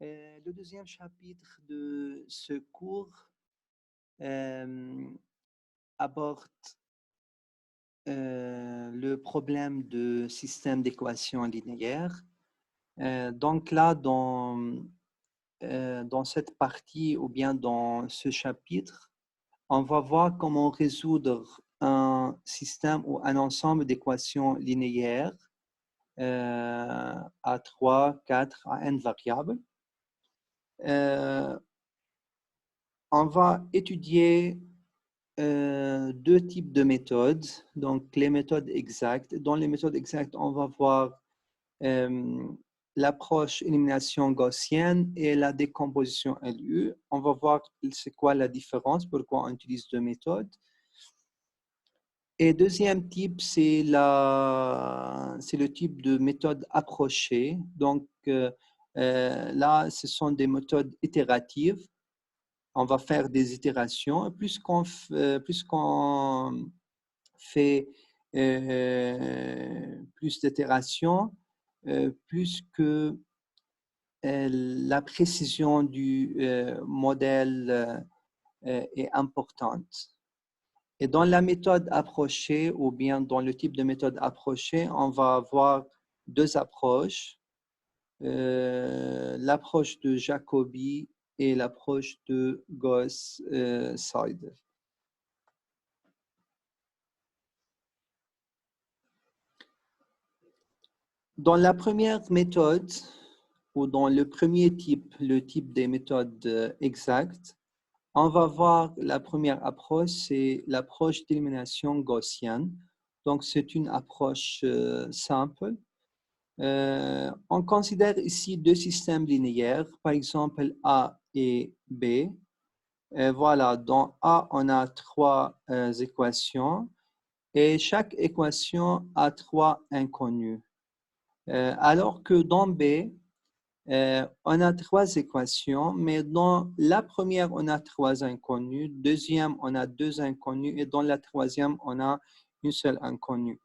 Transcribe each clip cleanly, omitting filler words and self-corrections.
Le deuxième chapitre de ce cours aborde le problème de système d'équations linéaires. Donc là, dans cette partie ou bien dans ce chapitre, on va voir comment résoudre un système ou un ensemble d'équations linéaires à 3, 4, à n variables. On va étudier deux types de méthodes, donc les méthodes exactes. Dans les méthodes exactes, on va voir l'approche élimination gaussienne et la décomposition LU. On va voir c'est quoi la différence, pourquoi on utilise deux méthodes. Et deuxième type, c'est le type de méthode approchée. Donc là, ce sont des méthodes itératives. On va faire des itérations. Plus qu'on fait plus d'itérations, plus que la précision du modèle est importante. Et dans la méthode approchée ou bien dans le type de méthode approchée, on va avoir deux approches. L'approche de Jacobi et l'approche de Gauss-Seidel. Dans la première méthode, ou dans le premier type, le type des méthodes exactes, on va voir la première approche, c'est l'approche d'élimination gaussienne. Donc, c'est une approche simple. On considère ici deux systèmes linéaires, par exemple A et B. Voilà, dans A, on a trois équations et chaque équation a trois inconnus. Alors que dans B, on a trois équations, mais dans la première, on a trois inconnus, deuxième, on a deux inconnus, et dans la troisième, on a une seule inconnue.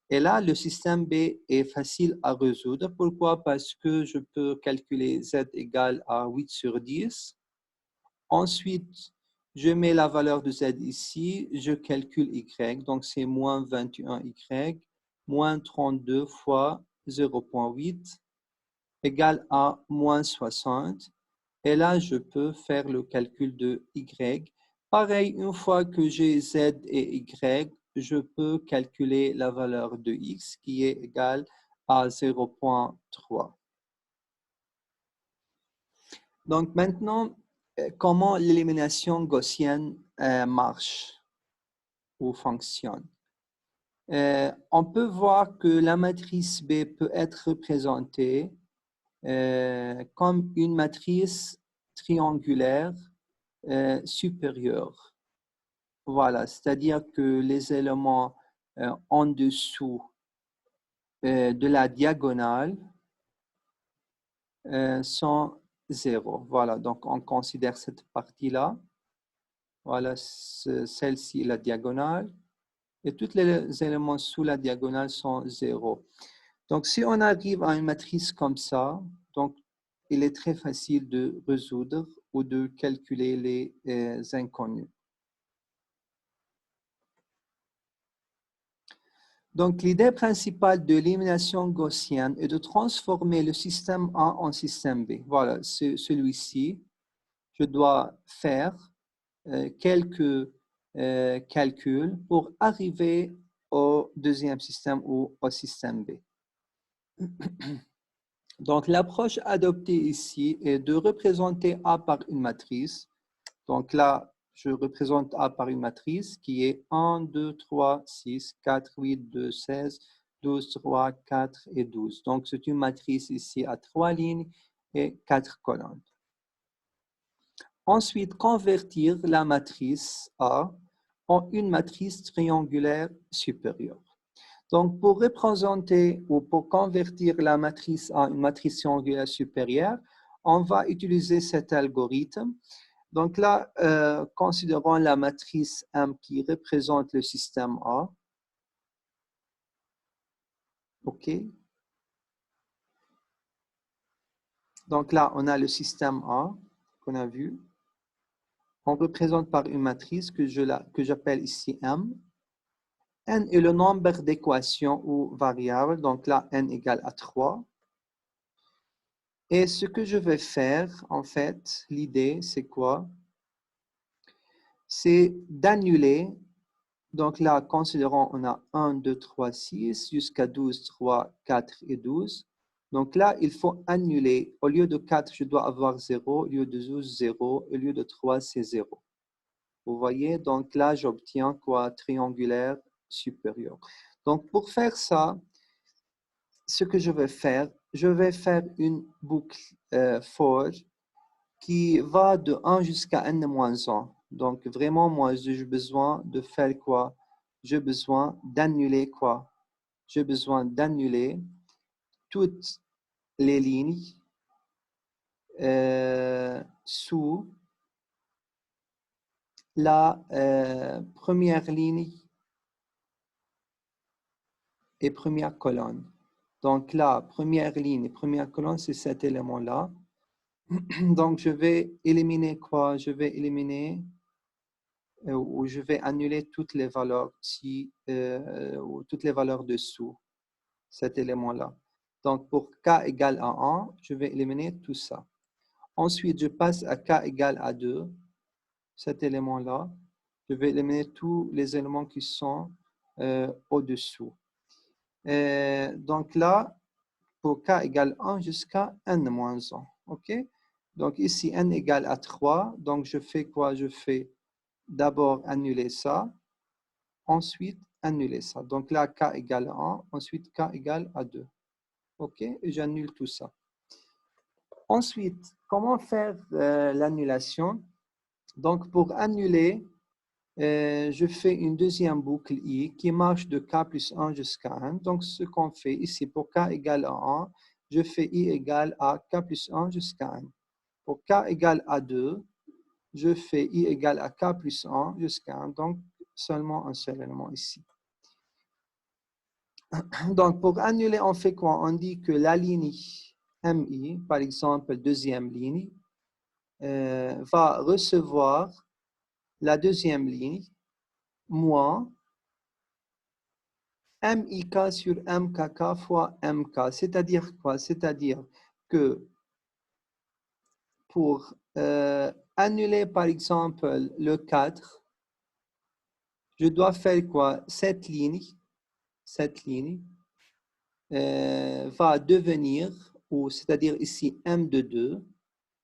Et là, le système B est facile à résoudre. Pourquoi? Parce que je peux calculer Z égale à 8 sur 10. Ensuite, je mets la valeur de Z ici, je calcule Y, donc c'est moins 21Y, moins 32 fois 0,8 égale à moins 60. Et là, je peux faire le calcul de Y. Pareil, une fois que j'ai Z et Y, je peux calculer la valeur de X qui est égale à 0,3. Donc maintenant, comment l'élimination gaussienne marche ou fonctionne? On peut voir que la matrice B peut être représentée comme une matrice triangulaire supérieure. Voilà, c'est-à-dire que les éléments en dessous de la diagonale sont 0. Voilà, donc on considère cette partie-là. Voilà, celle-ci, la diagonale. Et tous les éléments sous la diagonale sont 0. Donc, si on arrive à une matrice comme ça, donc, il est très facile de résoudre ou de calculer les inconnus. Donc, l'idée principale de l'élimination gaussienne est de transformer le système A en système B. Voilà, c'est celui-ci. Je dois faire quelques calculs pour arriver au deuxième système ou au système B. Donc, l'approche adoptée ici est de représenter A par une matrice. Donc là, je représente A par une matrice qui est 1, 2, 3, 6, 4, 8, 2, 16, 12, 3, 4 et 12. Donc, c'est une matrice ici à 3 lignes et 4 colonnes. Ensuite, convertir la matrice A en une matrice triangulaire supérieure. Donc, pour représenter ou pour convertir la matrice A en une matrice triangulaire supérieure, on va utiliser cet algorithme. Donc là, considérons la matrice M qui représente le système A. OK. Donc là, on a le système A qu'on a vu. On représente par une matrice que j'appelle ici M. N est le nombre d'équations ou variables. Donc là, N égale à 3. Et ce que je vais faire, en fait, l'idée, c'est quoi? C'est d'annuler. Donc là, considérons, on a 1, 2, 3, 6, jusqu'à 12, 3, 4 et 12. Donc là, il faut annuler. Au lieu de 4, je dois avoir 0. Au lieu de 12, 0. Au lieu de 3, c'est 0. Vous voyez? Donc là, j'obtiens quoi? Triangulaire supérieur. Donc, pour faire ça, ce que je vais faire une boucle for qui va de 1 jusqu'à n-1. Donc, vraiment, moi, j'ai besoin de faire quoi? J'ai besoin d'annuler quoi? J'ai besoin d'annuler toutes les lignes sous la première ligne et première colonne. Donc là, première ligne et première colonne, c'est cet élément-là. Donc, je vais éliminer quoi? Je vais éliminer ou je vais annuler toutes les valeurs ici ou toutes les valeurs dessous cet élément-là. Donc, pour k égale à 1, je vais éliminer tout ça. Ensuite, je passe à k égale à 2, cet élément-là. Je vais éliminer tous les éléments qui sont au-dessous. Donc là, pour k égale 1 jusqu'à n-1. OK? Donc ici, n égale à 3. Donc je fais quoi? Je fais d'abord annuler ça. Ensuite, annuler ça. Donc là, k égale à 1. Ensuite, k égale à 2. OK? Et j'annule tout ça. Ensuite, comment faire l'annulation? Donc pour annuler, je fais une deuxième boucle i qui marche de k plus 1 jusqu'à 1. Donc, ce qu'on fait ici, pour k égale à 1, je fais i égale à k plus 1 jusqu'à 1. Pour k égale à 2, je fais i égale à k plus 1 jusqu'à 1. Donc, seulement un seul élément ici. Donc, pour annuler, on fait quoi? On dit que la ligne mi, par exemple, deuxième ligne, va recevoir la deuxième ligne moins MIK sur MKK fois MK. C'est-à-dire quoi? C'est-à-dire que pour annuler, par exemple, le 4, je dois faire quoi? Cette ligne va devenir, ou c'est-à-dire ici M de 2,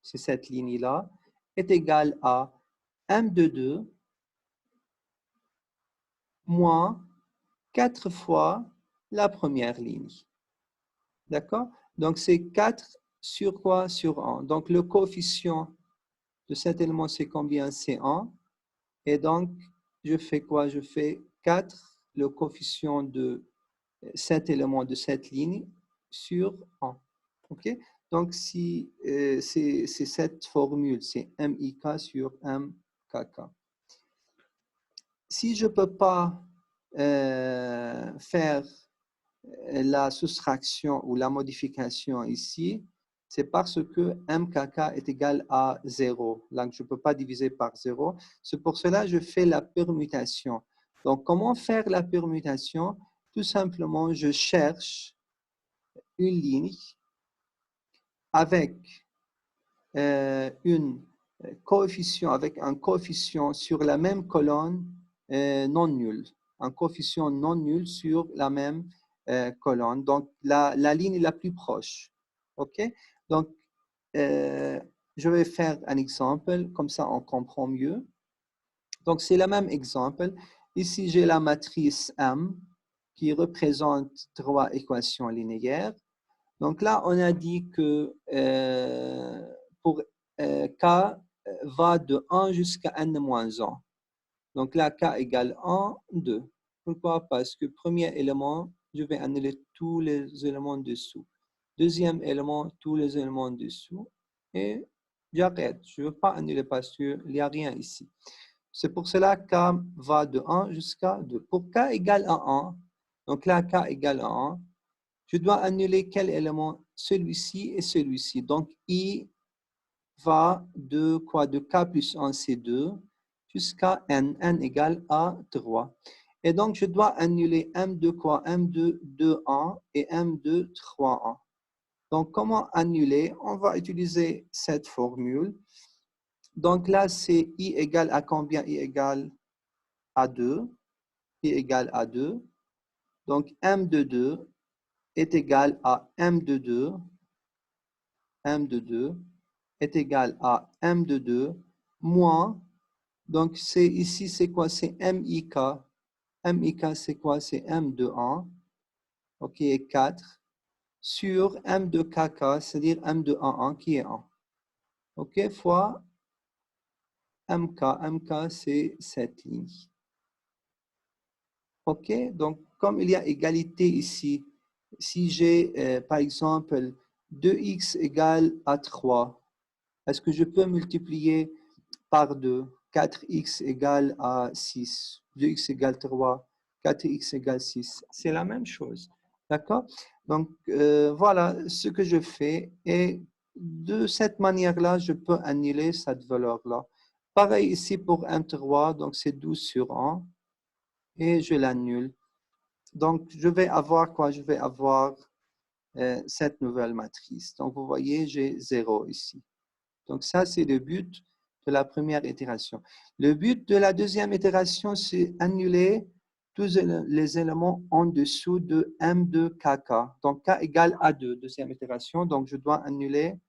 c'est cette ligne-là, est égale à M de 2 moins 4 fois la première ligne. D'accord? Donc, c'est 4 sur quoi? Sur 1. Donc, le coefficient de cet élément, c'est combien? C'est 1. Et donc, je fais quoi? Je fais 4, le coefficient de cet élément de cette ligne sur 1. OK? Donc, si, c'est cette formule, c'est MIK sur MKK. Si je ne peux pas faire la soustraction ou la modification ici, c'est parce que MKK est égal à 0. Donc, je ne peux pas diviser par 0. C'est pour cela que je fais la permutation. Donc, comment faire la permutation? Tout simplement, je cherche une ligne avec avec un coefficient sur la même colonne non nul. Un coefficient non nul sur la même colonne. Donc, la ligne la plus proche. OK? Donc, je vais faire un exemple, comme ça on comprend mieux. Donc, c'est le même exemple. Ici, j'ai la matrice M qui représente 3 équations linéaires. Donc là, on a dit que pour k va de 1 jusqu'à n-1. Donc là, k égale 1, 2. Pourquoi? Parce que premier élément, je vais annuler tous les éléments dessous. Deuxième élément, tous les éléments dessous. Et j'arrête. Je ne veux pas annuler parce qu'il n'y a rien ici. C'est pour cela que k va de 1 jusqu'à 2. Pour k égale à 1, donc là, k égale à 1, je dois annuler quel élément? celui-ci et celui-ci. Donc, I va de quoi? De K plus 1, c'est 2, jusqu'à N égale à 3. Et donc, je dois annuler M de quoi? M de 2, 1 et M de 3, 1. Donc, comment annuler? On va utiliser cette formule. Donc là, c'est I égale à combien? I égale à 2. I égale à 2. Donc, M de 2 est égal à M de 2. M de 2 est égal à M de 2 moins, donc c'est ici, c'est quoi? C'est MIK. MIK, c'est quoi? C'est M de 1, ok, et 4, sur M de KK, c'est-à-dire M de 1 qui est 1. Ok, fois MK. MK, c'est cette ligne. Ok, donc comme il y a égalité ici, si j'ai par exemple 2x égale à 3, est-ce que je peux multiplier par 2? 4x égale à 6, 2x égale 3, 4x égale 6. C'est la même chose. D'accord? Donc, voilà ce que je fais. Et de cette manière-là, je peux annuler cette valeur-là. Pareil ici pour M3, donc c'est 12 sur 1. Et je l'annule. Donc, je vais avoir quoi? Je vais avoir cette nouvelle matrice. Donc, vous voyez, j'ai 0 ici. Donc, ça, c'est le but de la première itération. Le but de la deuxième itération, c'est annuler tous les éléments en dessous de M de KK. Donc, K égale à 2, deuxième itération. Donc, je dois annuler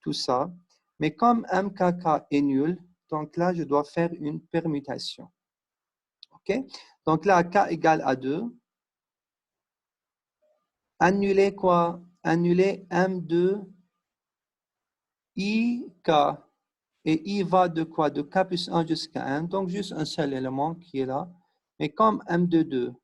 tout ça. Mais comme MKK est nul, donc là, je dois faire une permutation. OK? Donc là, K égale à 2. Annuler quoi? Annuler M de IK. Et I va de quoi? De K plus 1 jusqu'à N. Donc, juste un seul élément qui est là. Mais comme M de 2,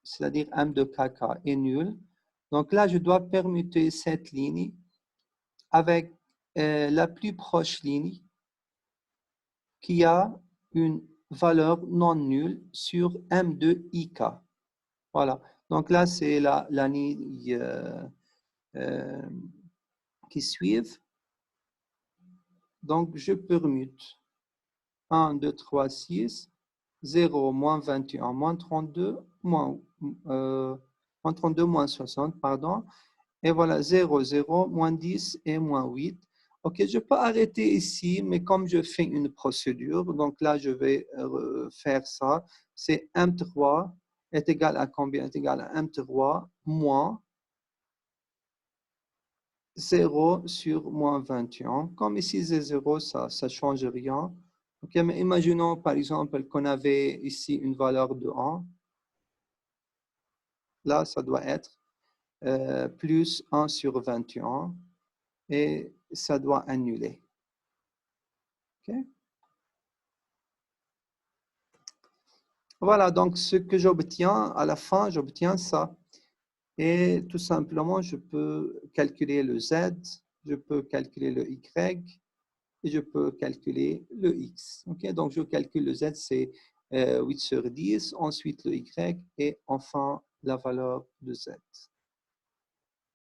c'est-à-dire M de KK, est nul, donc là, je dois permuter cette ligne avec la plus proche ligne qui a une valeur non nulle sur M de IK. Voilà. Donc là, c'est la ligne qui suivent. Donc, je permute 1, 2, 3, 6, 0, moins 21, moins 32, moins 32, moins 60, pardon. Et voilà, 0, 0, moins 10 et moins 8. OK, je peux arrêter ici, mais comme je fais une procédure, donc là, je vais faire ça. C'est M3 est égal à combien? Est égal à M3 moins 0 sur moins 21. Comme ici, c'est 0, ça ne change rien. Ok, mais imaginons par exemple qu'on avait ici une valeur de 1. Là, ça doit être plus 1 sur 21 et ça doit annuler. Okay? Voilà, donc ce que j'obtiens à la fin, j'obtiens ça. Et tout simplement, je peux calculer le Z, je peux calculer le Y, et je peux calculer le X. Okay? Donc, je calcule le Z, c'est 8 sur 10, ensuite le Y et enfin la valeur de Z.